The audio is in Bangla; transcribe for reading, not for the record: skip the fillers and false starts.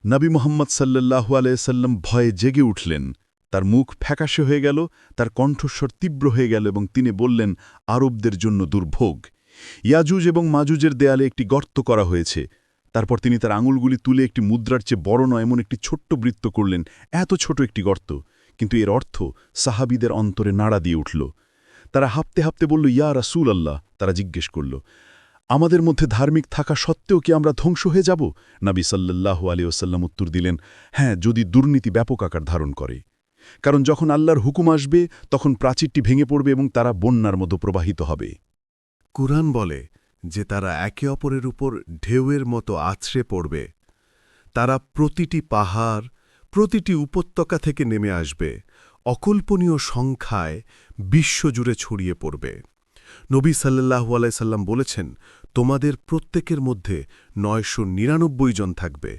নবী মুহাম্মদ সাল্লাল্লাহু আলাইহি সাল্লাম ভয়ে জেগে উঠলেন। তার মুখ ফ্যাকাশে হয়ে গেল, তার কণ্ঠস্বর তীব্র হয়ে গেল এবং তিনি বললেন, আরবদের জন্য দুর্ভোগ। ইয়াজুজ এবং মাজুজের দেয়ালে একটি গর্ত করা হয়েছে। তারপর তিনি তার আঙুলগুলি তুলে একটি মুদ্রার চেয়ে বড় নয় এমন একটি ছোট্ট বৃত্ত করলেন, এত ছোট একটি গর্ত। কিন্তু এর অর্থ সাহাবীদের অন্তরে নাড়া দিয়ে উঠল। তারা হাঁপতে হাঁপতে বলল, ইয়া রাসূল আল্লাহ। তারা জিজ্ঞেস করল, আমাদের মধ্যে ধার্মিক থাকা সত্ত্বেও কি আমরা ধ্বংস হয়ে যাব? নবী সাল্লাল্লাহু আলাইহি ওয়াসাল্লাম উত্তর দিলেন, হ্যাঁ, যদি দুর্নীতি ব্যাপক আকার ধারণ করে। কারণ যখন আল্লাহর হুকুম আসবে তখন প্রাচীরটি ভেঙে পড়বে এবং তারা বন্যার মতো প্রবাহিত হবে। কুরআন বলে যে তারা একে অপরের উপর ঢেউয়ের মতো আছড়ে পড়বে। তারা প্রতিটি পাহাড়, প্রতিটি উপত্যকা থেকে নেমে আসবে, অকল্পনীয় সংখ্যায় বিশ্বজুড়ে ছড়িয়ে পড়বে। নবী সাল্লাল্লাহু আলাইহি সাল্লাম বলেছেন, তোমাদের প্রত্যেকের মধ্যে ৯৯৯ জন থাকবে।